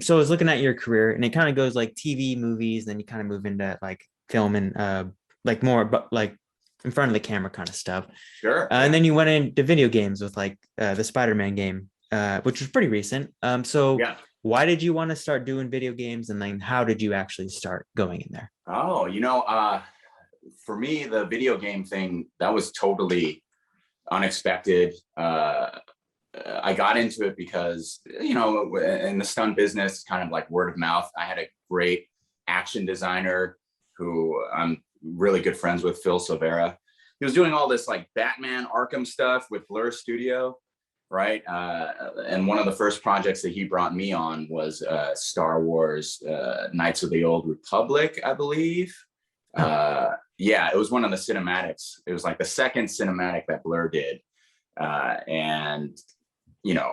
so I was looking at your career, and it kind of goes like TV, movies, then you kind of move into like film and like more, but like in front of the camera kind of stuff. Sure. And then you went into video games with like the Spider-Man game, which was pretty recent. So Yeah. why did you want to start doing video games, and then how did you actually start going in there? Oh, for me, the video game thing, that was totally unexpected. I got into it because, in the stunt business, kind of like word of mouth. I had a great action designer who I'm really good friends with, Phil Silvera. He was doing all this like Batman Arkham stuff with Blur Studio, right? And one of the first projects that he brought me on was Star Wars Knights of the Old Republic, I believe. Yeah, it was one of the cinematics. It was like the second cinematic that Blur did. And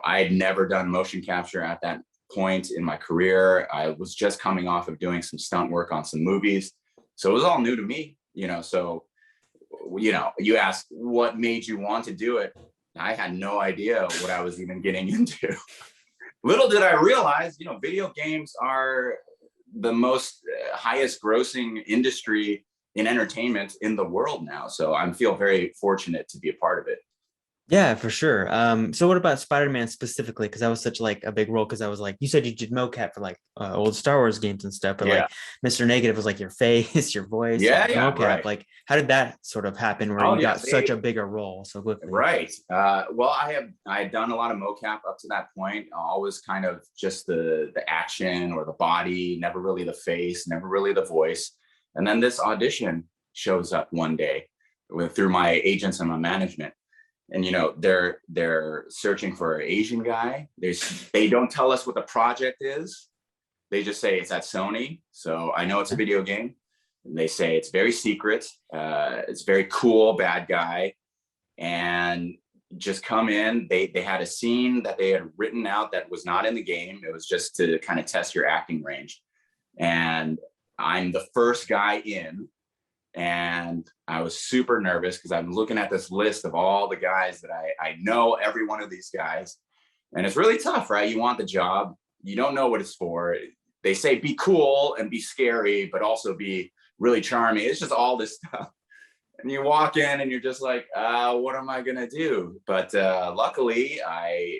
I had never done motion capture at that point in my career. I was just coming off of doing some stunt work on some movies. So it was all new to me, so, you ask what made you want to do it. I had no idea what I was even getting into. Little did I realize, video games are the most highest grossing industry in entertainment in the world now. So I feel very fortunate to be a part of it. Yeah, for sure. So what about Spider-Man specifically? Because that was such like a big role. Because I was like, you said you did mocap for like old Star Wars games and stuff, but Yeah. like Mr. Negative was like your face, your voice, Yeah, your yeah, mocap. right. Like, how did that sort of happen where Oh, you yeah, got such a bigger role so quickly? Right. Well, I had done a lot of mocap up to that point. Always kind of just the action or the body, never really the face, never really the voice. And then this audition shows up one day through my agents and my management. And they're searching for an Asian guy. They don't tell us what the project is. They just say it's at Sony. So I know it's a video game. And they say it's very secret. It's very cool, bad guy. And just come in. They had a scene that they had written out that was not in the game. It was just to kind of test your acting range. And I'm the first guy in. And I was super nervous because I'm looking at this list of all the guys that I know, every one of these guys. And it's really tough, right? You want the job. You don't know what it's for. They say be cool and be scary, but also be really charming. It's just all this stuff. And you walk in and you're just like, what am I going to do? But luckily, I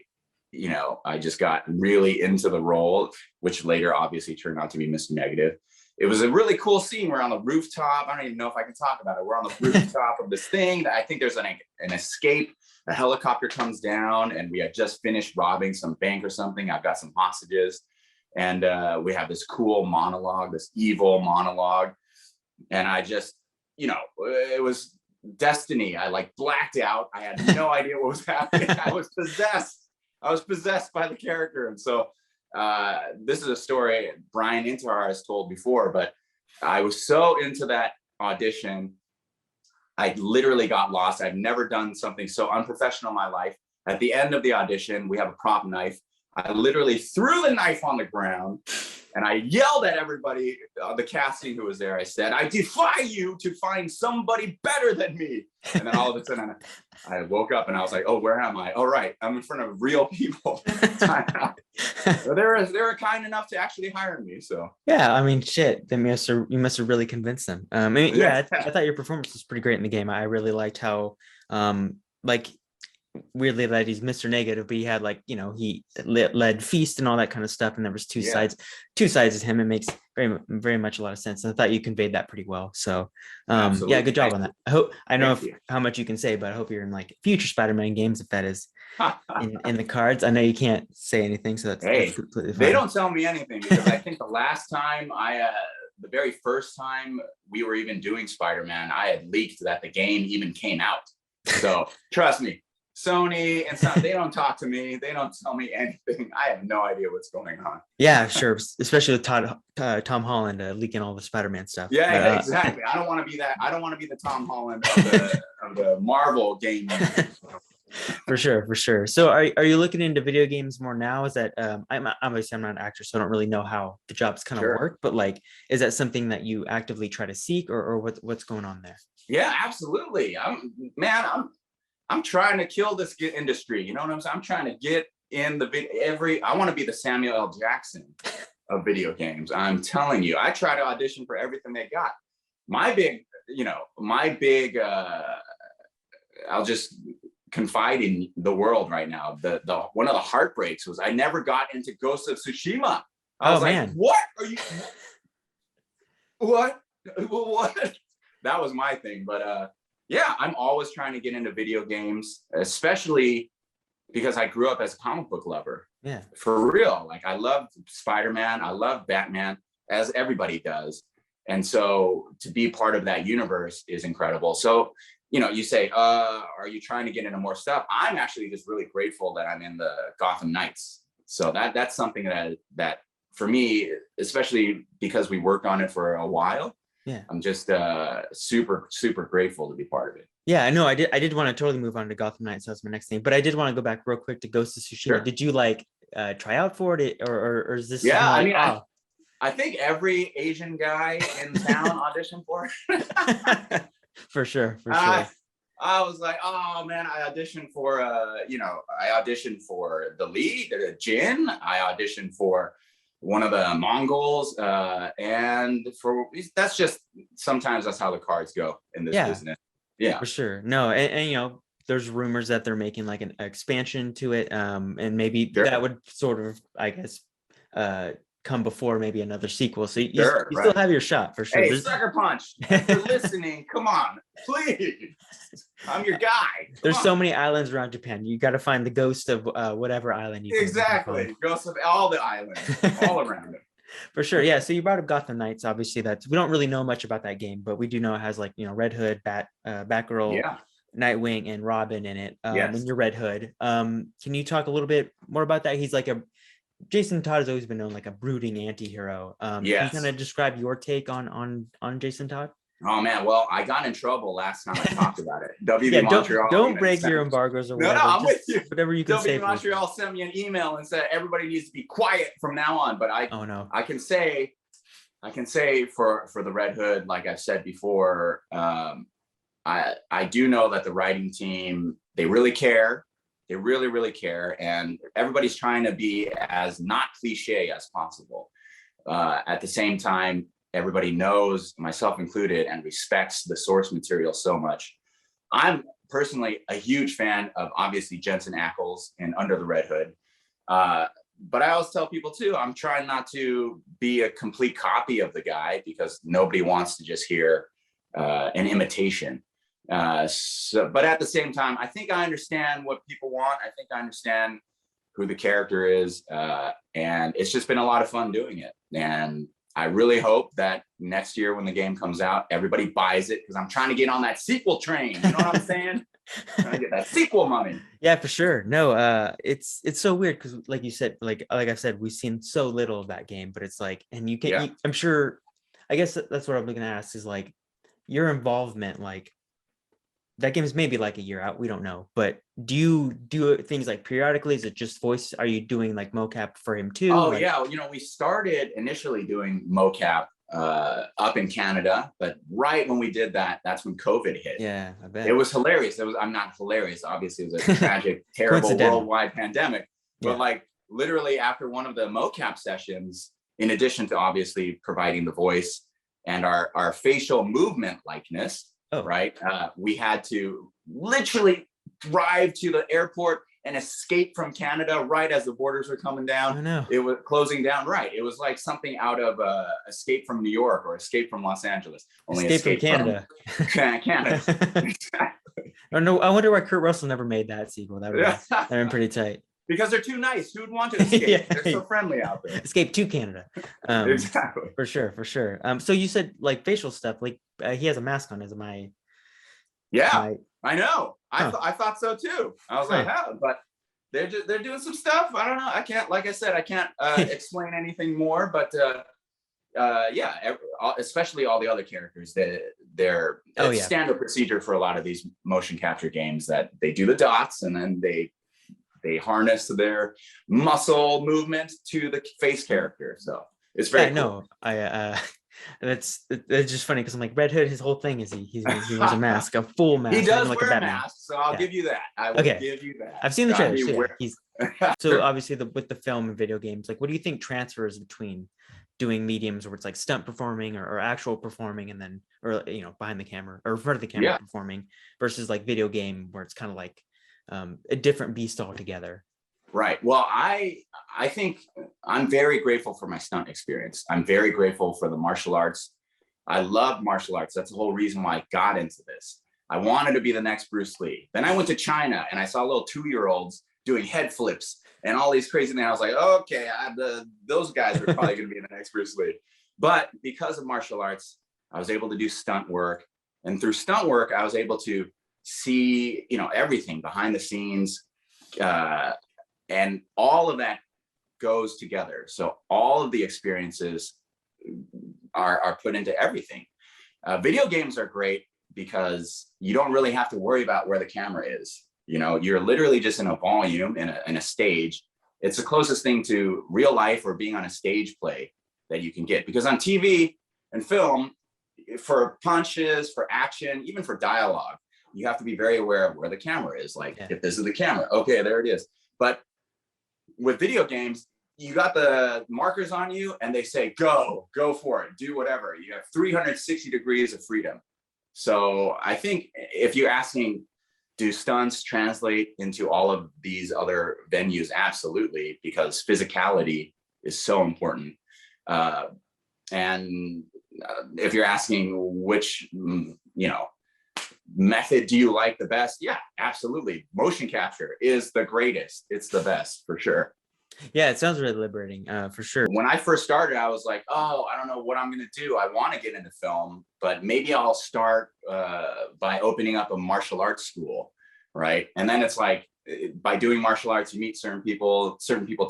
just got really into the role, which later obviously turned out to be Mr. Negative. It was a really cool scene. We're on the rooftop. I don't even know if I can talk about it. We're on the rooftop of this thing that I think there's an escape. A helicopter comes down and we had just finished robbing some bank or something. I've got some hostages and we have this cool monologue, this evil monologue. And I just, it was destiny. I like blacked out. I had no idea what was happening. I was possessed by the character. And so this is a story Brian Intihar has told before, but I was so into that audition. I literally got lost. I've never done something so unprofessional in my life. At the end of the audition, we have a prop knife. I literally threw the knife on the ground and I yelled at everybody, the casting who was there. I said, I defy you to find somebody better than me. And then all of a sudden I woke up and I was like, oh, where am I? Oh, right. I'm in front of real people. So they were kind enough to actually hire me. So yeah, I mean, shit. You must have really convinced them. I mean, yeah, I thought your performance was pretty great in the game. I really liked how, like, weirdly that he's Mr. Negative, but he had like, he led Feast and all that kind of stuff, and there was two sides of him. It makes very, very much a lot of sense. And I thought you conveyed that pretty well. So yeah, good job on that. I know how much you can say, but I hope you're in like future Spider-Man games if that is in the cards. I know you can't say anything, so that's completely fine. They don't tell me anything because I think the last time the very first time we were even doing Spider-Man, I had leaked that the game even came out. So trust me, Sony and some, they don't talk to me. They don't tell me anything. I have no idea what's going on. Yeah, sure. Especially with Tom Holland leaking all the Spider-Man stuff. Yeah, exactly. I don't want to be that. I don't want to be the Tom Holland of the Marvel game. For sure. So are you looking into video games more now? Is that I'm obviously I'm not an actor, so I don't really know how the jobs kind of work, but like, is that something that you actively try to seek, or what's going on there? Yeah, absolutely. I'm trying to kill this industry. You know what I'm saying? I'm trying to get in the I want to be the Samuel L. Jackson of video games. I'm telling you, I try to audition for everything they got. My big, I'll just confide in the world right now. The one of the heartbreaks was I never got into Ghost of Tsushima. I was like, what are you? What? That was my thing. But yeah, I'm always trying to get into video games, especially because I grew up as a comic book lover. Yeah, for real. Like I love Spider-Man, I love Batman, as everybody does. And so to be part of that universe is incredible. So, you say, are you trying to get into more stuff? I'm actually just really grateful that I'm in the Gotham Knights. So that's something that for me, especially because we worked on it for a while, yeah, I'm just super, super grateful to be part of it. Yeah, I know. I did want to totally move on to Gotham Knights. So that's my next thing. But I did want to go back real quick to Ghost of Tsushima. Sure. Did you try out for it, or is this? Yeah, I think every Asian guy in town auditioned for it. For sure. I was like, oh man, I auditioned for the lead, Jin. I auditioned for one of the Mongols, and that's just sometimes that's how the cards go in this business. Yeah, for sure. No, and there's rumors that they're making like an expansion to it, and maybe that would sort of, I guess, come before maybe another sequel. So you still have your shot for sure. Hey, Sucker Punch, if you're listening, come on, please. I'm your guy. There's so many islands around Japan. You got to find the ghost of whatever island you exactly. Ghost of all the islands, all around it. For sure. Yeah. So you brought up Gotham Knights. Obviously, we don't really know much about that game, but we do know it has Red Hood, Batgirl, Nightwing, and Robin in it. And you're Red Hood. Can you talk a little bit more about that? He's like Jason Todd has always been known like a brooding anti-hero. Can you kind of describe your take on Jason Todd? Oh man, well, I got in trouble last time I talked about it. WB Montreal. Don't break your embargoes or whatever. No, I'm with you. Whatever you can say. WB Montreal sent me an email and said everybody needs to be quiet from now on. But I can say for the Red Hood, like I've said before, I do know that the writing team, they really care. They really, really care. And everybody's trying to be as not cliche as possible. At the same time, everybody knows, myself included, and respects the source material so much. I'm personally a huge fan of obviously Jensen Ackles and Under the Red Hood. But I always tell people too, I'm trying not to be a complete copy of the guy because nobody wants to just hear an imitation. But at the same time, I think I understand what people want. I think I understand who the character is. And it's just been a lot of fun doing it. And I really hope that next year when the game comes out, everybody buys it because I'm trying to get on that sequel train. You know what I'm saying? Trying to get that sequel money. Yeah, for sure. No, it's so weird because like you said, like I said, we've seen so little of that game, but it's like, and you can, I'm sure, I guess that's what I'm going to ask is like your involvement, like that game is maybe like a year out. We don't know, but do you do things like periodically? Is it just voice? Are you doing like mocap for him too? Oh yeah. We started initially doing mocap up in Canada, but right when we did that, that's when COVID hit. Yeah, I bet. It was hilarious. I'm not hilarious. Obviously it was a tragic, terrible worldwide pandemic, but like literally after one of the mocap sessions, in addition to obviously providing the voice and our facial movement likeness, right? We had to literally drive to the airport and escape from Canada right as the borders were coming down. I know. It was closing down, right? It was like something out of Escape from New York or Escape from Los Angeles. Only Escape from Canada. Canada. Exactly. No, I wonder why Kurt Russell never made that sequel. That would have been pretty tight. Because they're too nice. Who'd want to escape? They're so friendly out there. Escape to Canada. Exactly. For sure. So you said like facial stuff, like he has a mask on. I know. I thought so too. I was like, but they're doing some stuff. I don't know. I can't, like I said, I can't explain anything more, but especially all the other characters, they're standard procedure for a lot of these motion capture games that they do the dots and then they harness their muscle movement to the face character. So it's very cool. That's just funny because I'm like Red Hood. His whole thing is he wears a mask, a full mask. He does like wear a mask, so I'll give you that. I will give you that. I've seen the trailers. So obviously with the film and video games, like what do you think transfers between doing mediums where it's like stunt performing or actual performing and then, or, you know, behind the camera or in front of the camera Yeah. performing versus like video game where it's kind of like a different beast altogether? Right. Well, I think I'm very grateful for my stunt experience. I'm very grateful for the martial arts. I love martial arts. That's the whole reason why I got into this. I wanted to be the next Bruce Lee. Then I went to China and I saw little 2-year-olds doing head flips and all these crazy things. I was like, okay, those guys are probably going to be the next Bruce Lee. But because of martial arts, I was able to do stunt work. And through stunt work, I was able to see, you know, everything behind the scenes. And all of that goes together. So all of the experiences are put into everything. Video games are great because you don't really have to worry about where the camera is. You know, you're literally just in a volume in a stage. It's the closest thing to real life or being on a stage play that you can get. Because on TV and film, for punches, for action, even for dialogue, you have to be very aware of where the camera is. Like, if this is the camera, okay, there it is. But with video games, you got the markers on you and they say, go for it, do whatever. You have 360 degrees of freedom. So I think if you're asking, do stunts translate into all of these other venues? Absolutely, because physicality is so important. And if you're asking which, you know, method do you like the best? Yeah, absolutely. Motion capture is the greatest. It's the best for sure. Yeah, it sounds really liberating, for sure. When I first started, I was like, oh, I don't know what I'm going to do. I want to get into film, but maybe I'll start by opening up a martial arts school, right? And then it's like, by doing martial arts, you meet certain people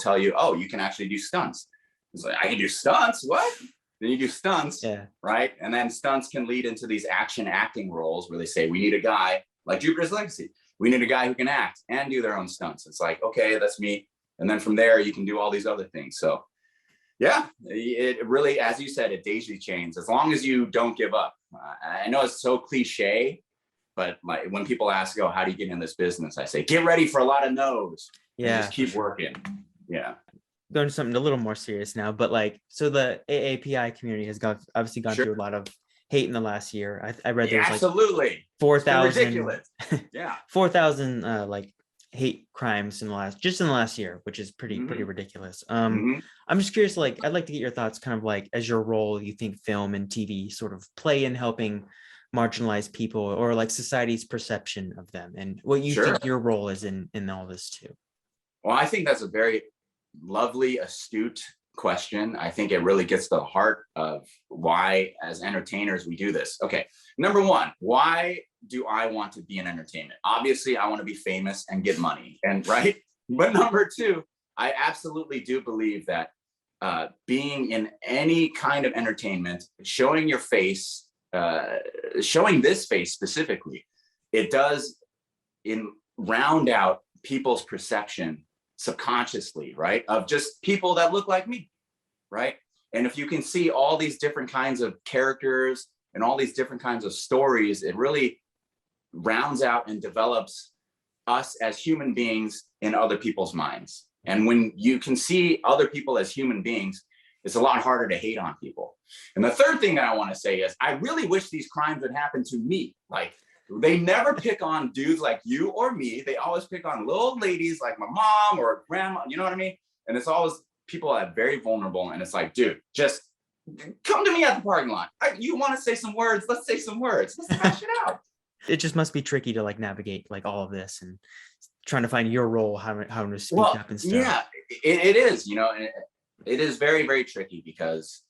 tell you, oh, you can actually do stunts. It's like, I can do stunts? What? Then you do stunts, yeah, right? And then stunts can lead into these action acting roles where they say, we need a guy like Jupiter's Legacy. We need a guy who can act and do their own stunts. It's like, okay, that's me. And then from there, you can do all these other things. So yeah, it really, as you said, it daisy chains, as long as you don't give up. I know it's so cliche, but when people ask, oh, how do you get in this business? I say, get ready for a lot of no's. Yeah, just keep working. Yeah. Going to something a little more serious now, but like, so the AAPI community has obviously gone through a lot of hate in the last year. I read there's absolutely like 4,000 ridiculous. Yeah. 4,000 like hate crimes in the last year, which is pretty ridiculous. I'm just curious, like, I'd like to get your thoughts kind of like, as your role, you think film and TV sort of play in helping marginalized people or like society's perception of them, and what you think your role is in all this too. Well, I think that's a very lovely, astute question. I think it really gets to the heart of why, as entertainers, we do this. Okay, number one, why do I want to be in entertainment? Obviously, I want to be famous and get money, and right. But number two, I absolutely do believe that being in any kind of entertainment, showing your face, showing this face specifically, it does round out people's perception subconsciously, right, of just people that look like me, right? And if you can see all these different kinds of characters and all these different kinds of stories, it really rounds out and develops us as human beings in other people's minds. And when you can see other people as human beings, it's a lot harder to hate on people. And the third thing that I want to say is, I really wish these crimes would happen to me. Like, they never pick on dudes like you or me. They always pick on little ladies like my mom or grandma, you know what I mean? And it's always people that are very vulnerable. And it's like, dude, just come to me at the parking lot. You want to say some words? Let's say some words. Let's hash it out. It just must be tricky to like navigate like all of this and trying to find your role, how to speak up and stuff. Yeah, it is, you know, it is very, very tricky because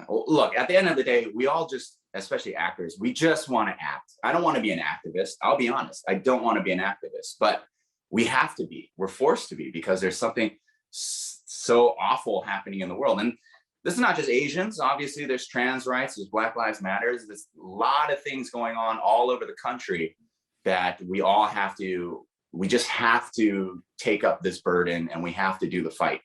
look, at the end of the day, we all just, especially actors, we just want to act. I don't want to be an activist. I'll be honest. I don't want to be an activist, but we have to be. We're forced to be because there's something so awful happening in the world. And this is not just Asians. Obviously, there's trans rights, there's Black Lives Matters. There's a lot of things going on all over the country that we just have to take up this burden and we have to do the fight.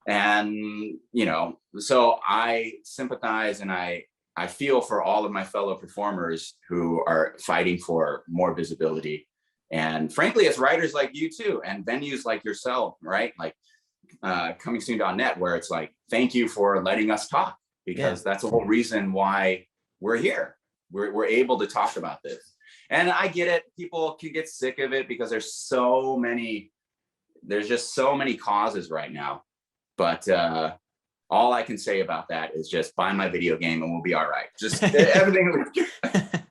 And, you know, so I sympathize and I feel for all of my fellow performers who are fighting for more visibility And frankly, it's writers like you too, and venues like yourself, right? Like ComingSoon.net, where it's like, thank you for letting us talk, because that's the whole reason why we're here. We're able to talk about this. And I get it. People can get sick of it because there's just so many causes right now. But all I can say about that is just buy my video game and we'll be all right. Just everything.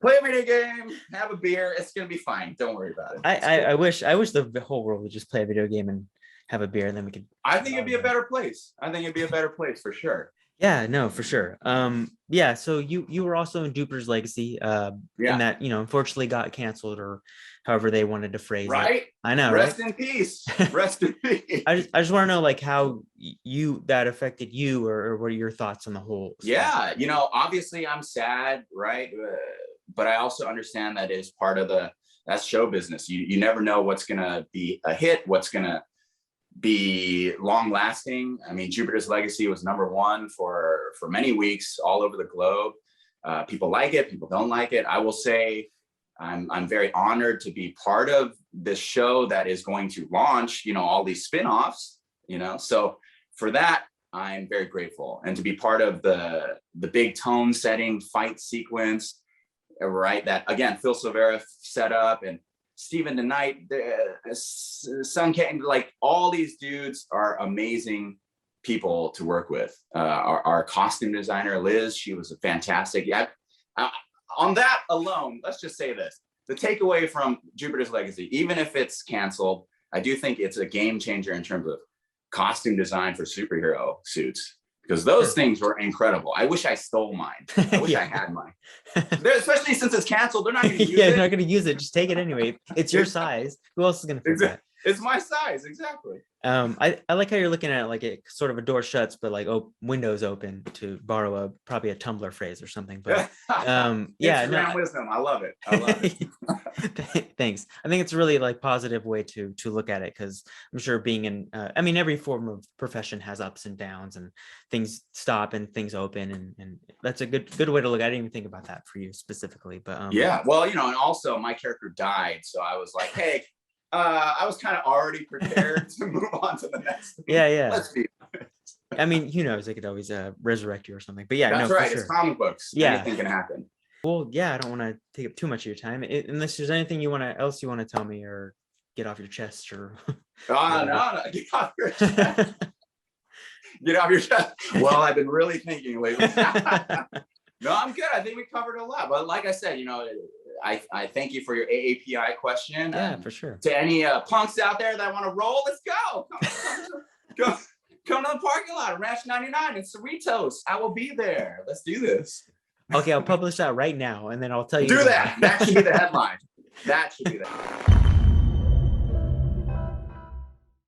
Play a video game, have a beer. It's going to be fine. Don't worry about it. I wish the whole world would just play a video game and have a beer, and then we could. I think it'd be a better place. I think it'd be a better place for sure. Yeah, no, for sure. Yeah. So you were also in Jupiter's Legacy, and that, unfortunately got canceled, or however they wanted to phrase it. Right. I know. Rest in peace. Rest in peace. I just want to know, like, how that affected you, or what are your thoughts on the whole stuff? Yeah, obviously I'm sad, right? But I also understand that is part of that's show business. You never know what's gonna be a hit, what's gonna be long lasting. I mean, Jupiter's Legacy was #1 for many weeks all over the globe. People like it, people don't like it. I will say I'm very honored to be part of this show that is going to launch, all these spin-offs, so for that, I'm very grateful. And to be part of the big tone setting fight sequence, right, that again Phil Silvera set up, and Stephen Knight, Sun King, like all these dudes are amazing people to work with. Our costume designer, Liz, she was fantastic. Yeah, on that alone, let's just say this. The takeaway from Jupiter's Legacy, even if it's canceled, I do think it's a game changer in terms of costume design for superhero suits, because those things were incredible. I wish I stole mine. I wish I had mine. Especially since it's canceled, they're not going to use it. They're not going to use it. Just take it anyway. It's your size. Who else is going to fix that? It's my size, exactly. I like how you're looking at it like it sort of a door shuts, but like windows open, to borrow probably a Tumblr phrase or something. But Instagram wisdom. I love it. I love it. Thanks. I think it's a really like positive way to look at it, because I'm sure being in every form of profession has ups and downs, and things stop and things open, and that's a good way to look. I didn't even think about that for you specifically, but well, and also my character died, so I was like, hey, I was kind of already prepared to move on to the next thing. Yeah. Let's be honest. I mean, who knows? They could always resurrect you or something. But yeah, that's no, right. for sure. It's comic books. Yeah, anything can happen. Well, yeah, I don't want to take up too much of your time, unless there's anything else you want to tell me or get off your chest, or. No, get off your chest. Get off your chest. Well, I've been really thinking lately. No, I'm good. I think we covered a lot. But like I said, I thank you for your AAPI question. Yeah, for sure. To any punks out there that want to roll, let's go. Come to the parking lot at Ranch 99 in Cerritos. I will be there. Let's do this. Okay, I'll publish that right now, and then I'll tell you. Do that. That should be the headline. That should be that.